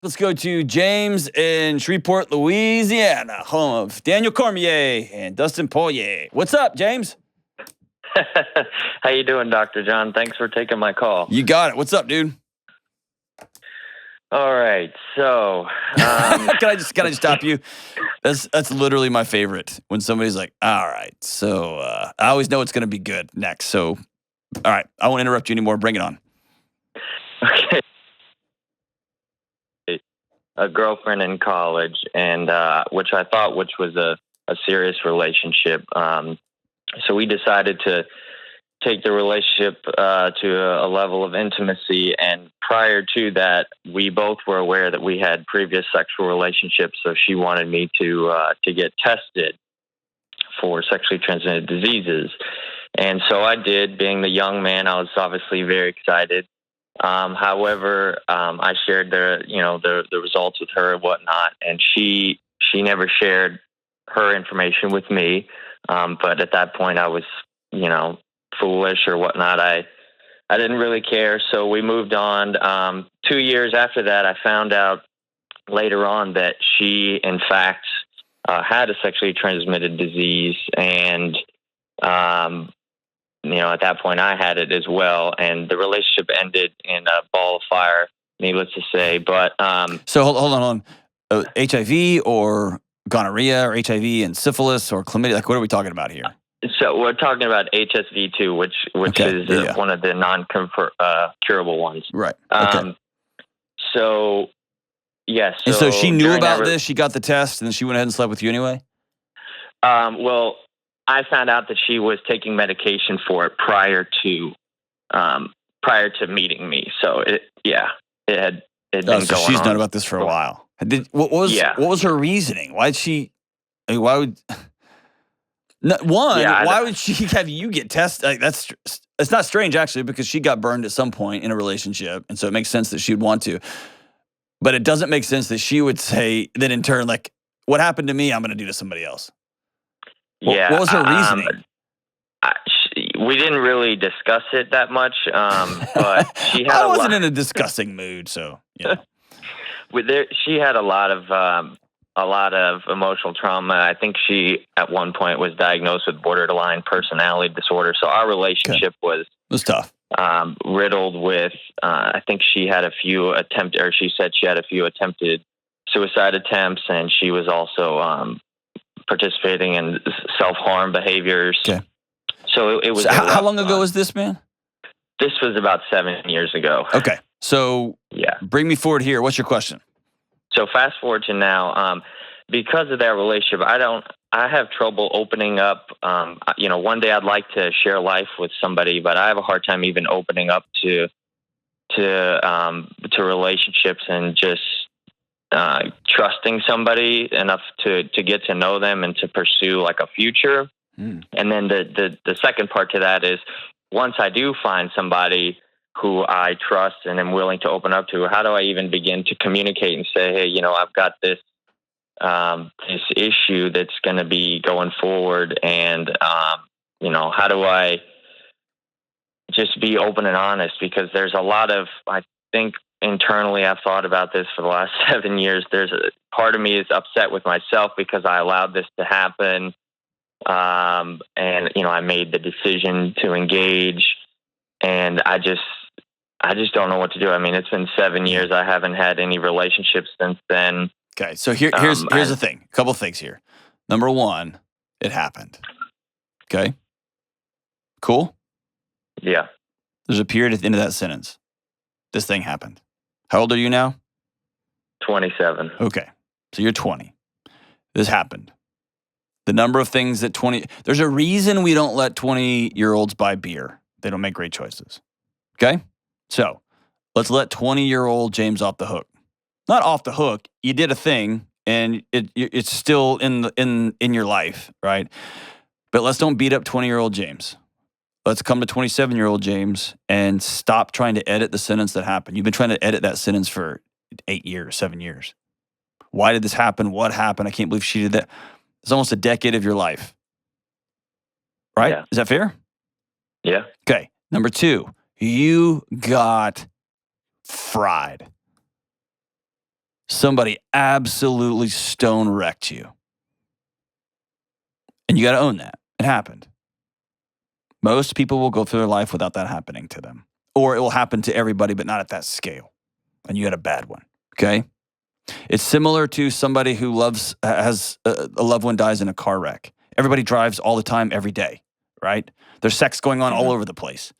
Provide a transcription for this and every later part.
Let's go to James in Shreveport, Louisiana, home of Daniel Cormier and Dustin Poirier. What's up, James? How you doing, Dr. John? Thanks for taking my call. You got it. What's up, dude? All right, so can I just stop you? That's literally my favorite when somebody's like, "All right, so I always know it's going to be good next." So, all right, I won't interrupt you anymore. Bring it on. Okay. A girlfriend in college, and which was a serious relationship. So we decided to take the relationship to a level of intimacy. And prior to that, we both were aware that we had previous sexual relationships. So she wanted me to get tested for sexually transmitted diseases. And so I did. Being the young man, I was obviously very excited. However, I shared the results with her and whatnot, and she never shared her information with me. But at that point, I was, foolish or whatnot. I didn't really care, so we moved on. 2 years after that, I found out later on that she, in fact, had a sexually transmitted disease, and at that point, I had it as well, and the relationship ended in a ball of fire, needless to say. But so hold on. HIV or gonorrhea or HIV and syphilis or chlamydia? Like, what are we talking about here? So we're talking about HSV2, which is one of the non-curable ones. Right. Okay. So, yes. And so she knew about this. She got the test, and then she went ahead and slept with you anyway. Well, I found out that she was taking medication for it prior to meeting me. So it had been going on. She's known about this for a while. What was her reasoning? Why would she have you get tested? Like, it's not strange actually, because she got burned at some point in a relationship, and so it makes sense that she would want to. But it doesn't make sense that she would say that in turn, like, what happened to me, I'm going to do to somebody else. Yeah. What was her reasoning? We didn't really discuss it that much, but she had. I wasn't in a discussing mood, so she had a lot of emotional trauma. I think she at one point was diagnosed with borderline personality disorder. So our relationship was tough, riddled with. I think she had she said she had a few attempted suicide attempts, and she was also participating in self-harm behaviors. Okay. So it was. So how long ago was this, man? This was about 7 years ago. Okay. So bring me forward here. What's your question? So fast forward to now, because of that relationship, I have trouble opening up. One day I'd like to share life with somebody, but I have a hard time even opening up to relationships and just trusting somebody enough to get to know them and to pursue like a future. And then the second part to that is, once I do find somebody who I trust and am willing to open up to, how do I even begin to communicate and say, hey, I've got this issue that's going to be going forward, and how do I just be open and honest? Because there's a lot of, I think internally, I've thought about this for the last 7 years. There's a part of me is upset with myself because I allowed this to happen. And I made the decision to engage, and I just don't know what to do. I mean, it's been 7 years. I haven't had any relationships since then. Okay. So here's the thing. A couple things here. Number one, it happened. Okay. Cool. Yeah. There's a period at the end of that sentence. This thing happened. How old are you now? 27. Okay. So you're 20. This happened. The number of things that there's a reason we don't let 20-year-olds buy beer. They don't make great choices. Okay? So let's let 20-year-old James off the hook. Not off the hook. You did a thing, and it's still in your life, right? But let's don't beat up 20-year-old James. Let's come to 27-year-old James and stop trying to edit the sentence that happened. You've been trying to edit that sentence for 8 years, 7 years. Why did this happen? What happened? I can't believe she did that. It's almost a decade of your life. Right? Yeah. Is that fair? Yeah. Okay. Number 2, you got fried. somebody absolutely stone wrecked you. And you got to own that. It happened. Most people will go through their life without that happening to them. Or it will happen to everybody, but not at that scale. And you had a bad one, okay? It's similar to somebody who has a loved one dies in a car wreck. Everybody drives all the time, every day, right? There's sex going on all over the place.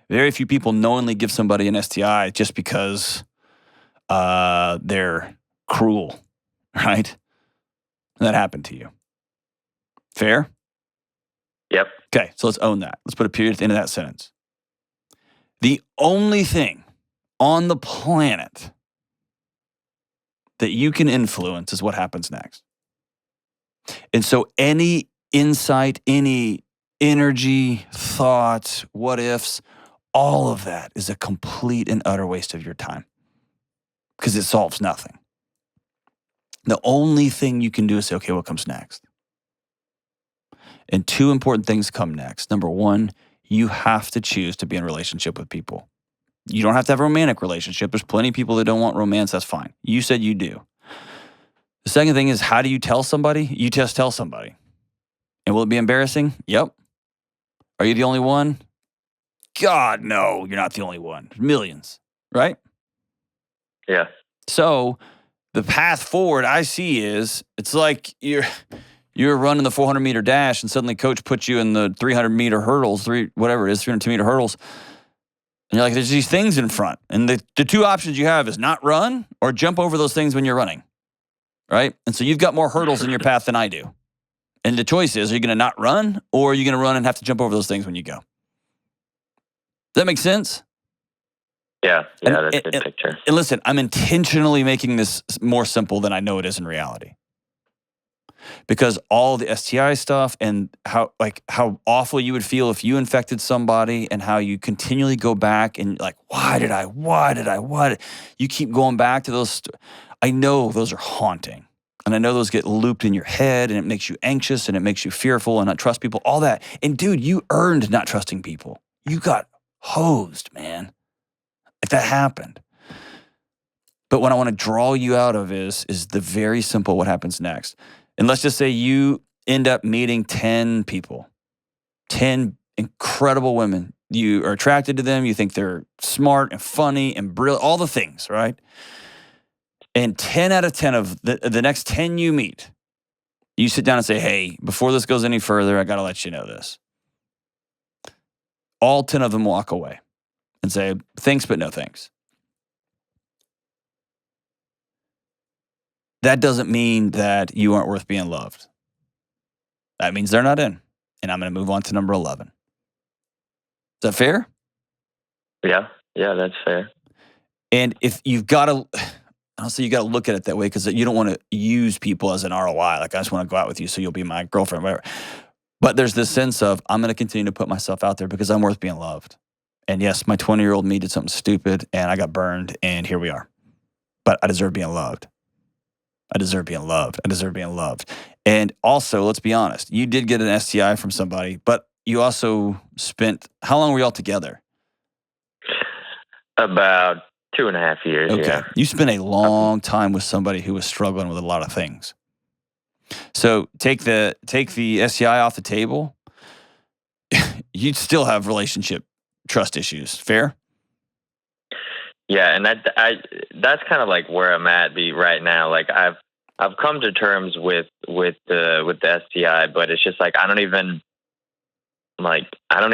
Very few people knowingly give somebody an STI just because they're cruel, right? And that happened to you. Fair? Yep. Okay, so let's own that. Let's put a period at the end of that sentence. The only thing on the planet that you can influence is what happens next. And so any insight, any energy, thoughts, what ifs, all of that is a complete and utter waste of your time because it solves nothing. The only thing you can do is say, okay, what comes next? And two important things come next. Number one, you have to choose to be in a relationship with people. You don't have to have a romantic relationship. There's plenty of people that don't want romance. That's fine. You said you do. The second thing is, how do you tell somebody? You just tell somebody. And will it be embarrassing? Yep. Are you the only one? God, no, you're not the only one. There's millions, right? Yeah. So the path forward I see is, it's like you're running the 400-meter dash and suddenly coach puts you in the 300-meter hurdles, 302-meter hurdles. And you're like, there's these things in front. And the two options you have is not run or jump over those things when you're running, right? And so you've got more hurdles in your path than I do. And the choice is, are you going to not run or are you going to run and have to jump over those things when you go? Does that make sense? Yeah, that's a good picture. And listen, I'm intentionally making this more simple than I know it is in reality. Because all the STI stuff and how awful you would feel if you infected somebody and how you continually go back and like, why did I? You keep going back to those. I know those are haunting. And I know those get looped in your head and it makes you anxious and it makes you fearful and not trust people, all that. And dude, you earned not trusting people. You got hosed, man. If that happened. But what I want to draw you out of is the very simple what happens next. And let's just say you end up meeting 10 people, 10 incredible women. You are attracted to them. You think they're smart and funny and brilliant, all the things, right? And 10 out of 10 of the next 10 you meet, you sit down and say, hey, before this goes any further, I got to let you know this. All 10 of them walk away and say, thanks, but no thanks. That doesn't mean that you aren't worth being loved. That means they're not in. And I'm going to move on to number 11. Is that fair? Yeah, that's fair. And if you've got to, honestly, you got to look at it that way because you don't want to use people as an ROI. Like, I just want to go out with you so you'll be my girlfriend, whatever. But there's this sense of, I'm going to continue to put myself out there because I'm worth being loved. And yes, my 20-year-old me did something stupid and I got burned and here we are. But I deserve being loved. I deserve being loved. And also, let's be honest, you did get an STI from somebody, but you also spent, how long were y'all together? About 2.5 years, okay. Yeah. You spent a long time with somebody who was struggling with a lot of things. So take the STI off the table, you'd still have relationship trust issues. Fair? Yeah, and that's kind of like where I'm at right now. Like I've come to terms with the STI, but it's just like I don't even I don't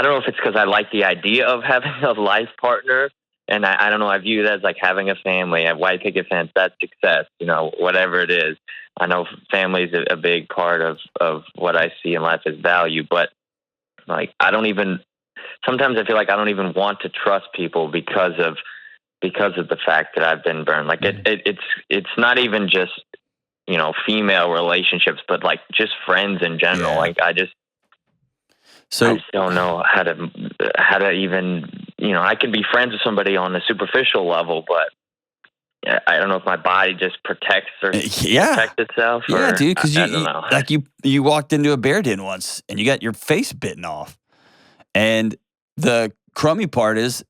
know if it's because I like the idea of having a life partner, and I don't know, I view it as like having a family. A white picket fence, that's success, whatever it is. I know family is a big part of what I see in life as value, but like sometimes I feel like I don't even want to trust people because of the fact that I've been burned. Like it's not even just, female relationships, but like just friends in general. Yeah. Like I just don't know how to even, I can be friends with somebody on a superficial level, but I don't know if my body just protects itself. Yeah, dude, because I don't know. Like you walked into a bear den once and you got your face bitten off. And the crummy part is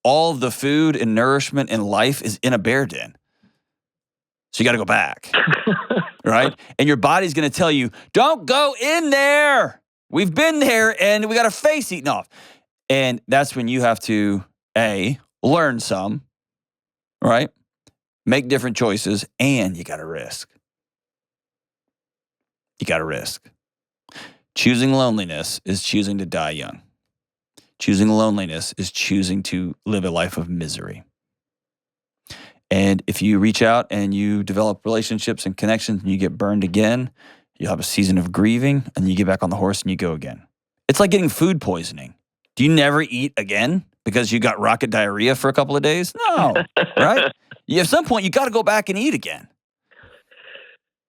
all of the food and nourishment in life is in a bear den. So you got to go back, right? And your body's going to tell you, don't go in there. We've been there and we got our face eaten off. And that's when you have to, A, learn some, right? Make different choices, and you got to risk. You got to risk. Choosing loneliness is choosing to die young. Choosing loneliness is choosing to live a life of misery. And if you reach out and you develop relationships and connections and you get burned again, you'll have a season of grieving and you get back on the horse and you go again. It's like getting food poisoning. Do you never eat again because you got rocket diarrhea for a couple of days? No, right? At some point, you got to go back and eat again.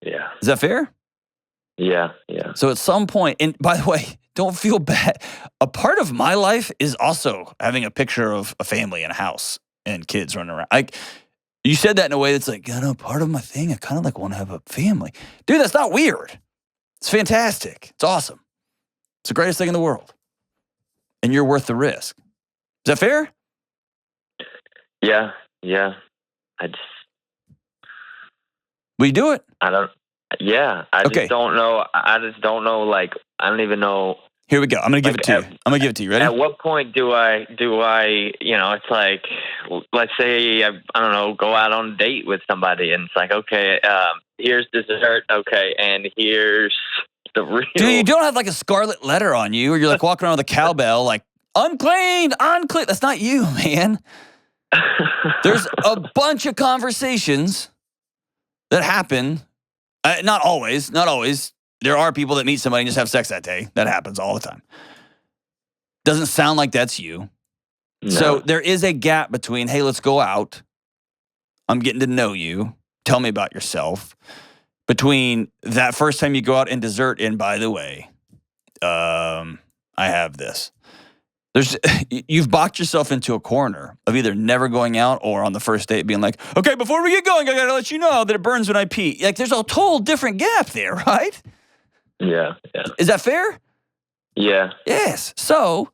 Yeah. Is that fair? Yeah. So at some point, and by the way, don't feel bad. A part of my life is also having a picture of a family and a house and kids running around. You said that in a way that's like, part of my thing, I kind of like want to have a family. Dude, that's not weird. It's fantastic. It's awesome. It's the greatest thing in the world. And you're worth the risk. Is that fair? Yeah. Will you do it? I just don't know. I don't even know. Here we go. I'm going to give it to you. I'm going to give it to you. Ready? At what point do I, it's like, let's say, I don't know, go out on a date with somebody and it's like, okay, here's dessert. Okay. And here's the real. Dude, you don't have like a scarlet letter on you or you're like walking around with a cowbell like, unclean. That's not you, man. There's a bunch of conversations that happen. Not always. There are people that meet somebody and just have sex that day. That happens all the time. Doesn't sound like that's you. No. So there is a gap between, hey, let's go out. I'm getting to know you. Tell me about yourself. Between that first time you go out and dessert, and by the way, I have this. You've boxed yourself into a corner of either never going out or on the first date being like, okay, before we get going, I got to let you know that it burns when I pee. Like there's a total different gap there, right? Yeah. Is that fair? Yeah. Yes. So,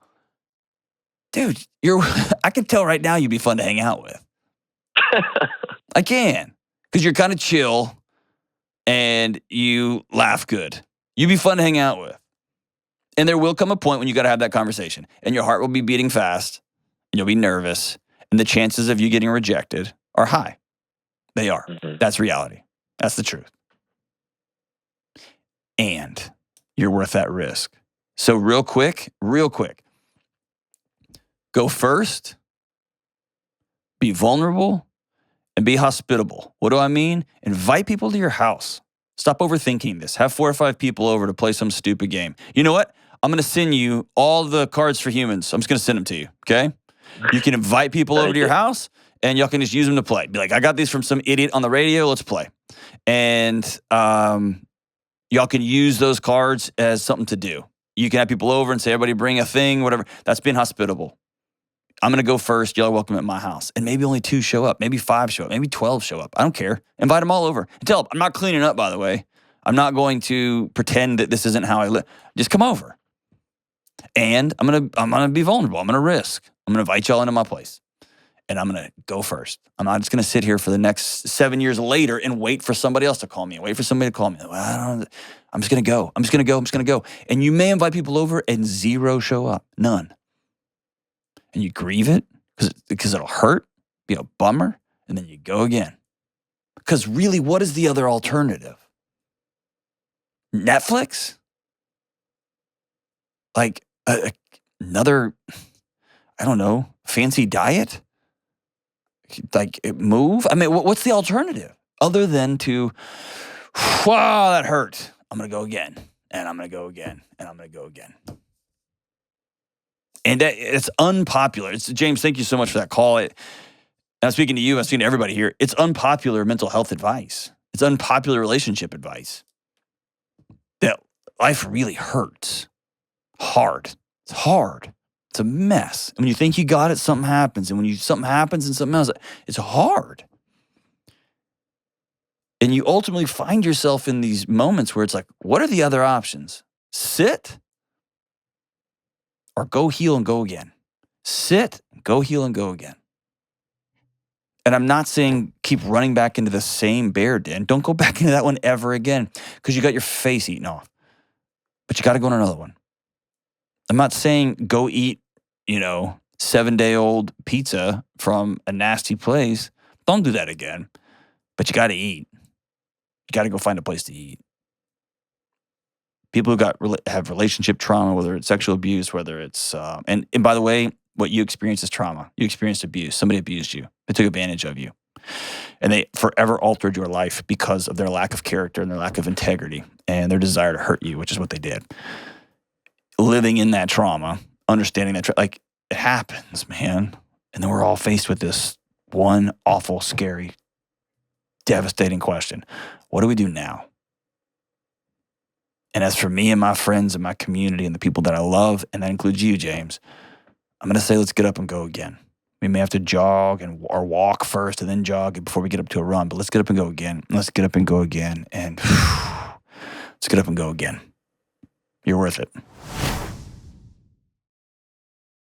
dude, I can tell right now you'd be fun to hang out with. I can. Because you're kind of chill and you laugh good. You'd be fun to hang out with. And there will come a point when you got to have that conversation and your heart will be beating fast and you'll be nervous and the chances of you getting rejected are high. They are. Mm-hmm. That's reality. That's the truth. And you're worth that risk. So real quick, go first, be vulnerable, and be hospitable. What do I mean? Invite people to your house. Stop overthinking this. Have 4 or 5 people over to play some stupid game. You know what? I'm going to send you all the cards for humans. I'm just going to send them to you, okay? You can invite people over to your house, and y'all can just use them to play. Be like, I got these from some idiot on the radio. Let's play. And y'all can use those cards as something to do. You can have people over and say, everybody bring a thing, whatever. That's being hospitable. I'm going to go first. Y'all are welcome at my house. And maybe only 2 show up. Maybe 5 show up. Maybe 12 show up. I don't care. Invite them all over. And tell them, I'm not cleaning up, by the way. I'm not going to pretend that this isn't how I live. Just come over. And I'm gonna be vulnerable. I'm going to risk. I'm going to invite y'all into my place. And I'm going to go first. I'm not just going to sit here for the next 7 years later and wait for somebody else to call me. Wait for somebody to call me. Well, I'm just going to go. And you may invite people over and 0 show up. None. And you grieve it because it'll hurt, be a bummer, and then you go again. Because really, what is the other alternative? Netflix? Like another, I don't know, fancy diet? Like move? I mean, what's the alternative? Other than to, wow, that hurt. I'm going to go again, and I'm going to go again, and I'm going to go again. And it's unpopular. James, thank you so much for that call. I'm speaking to you. I'm speaking to everybody here. It's unpopular mental health advice. It's unpopular relationship advice. That life really hurts. Hard. It's hard. It's a mess. And when you think you got it, something happens. And when something happens and something else, it's hard. And you ultimately find yourself in these moments where it's like, what are the other options? Sit or go heal and go again. Sit, go heal, and go again. And I'm not saying keep running back into the same bear den. Don't go back into that one ever again because you got your face eaten off. But you got to go on another one. I'm not saying go eat, 7-day-old pizza from a nasty place. Don't do that again. But you got to eat. You got to go find a place to eat. People who have relationship trauma, whether it's sexual abuse, whether it's and by the way, what you experience is trauma. You experienced abuse. Somebody abused you. They took advantage of you. And they forever altered your life because of their lack of character and their lack of integrity and their desire to hurt you, which is what they did. Living in that trauma, understanding that, it happens, man. And then we're all faced with this one awful, scary, devastating question. What do we do now? And as for me and my friends and my community and the people that I love, and that includes you, James, I'm going to say let's get up and go again. We may have to jog or walk first and then jog before we get up to a run, but let's get up and go again. Let's get up and go again. And let's get up and go again. You're worth it.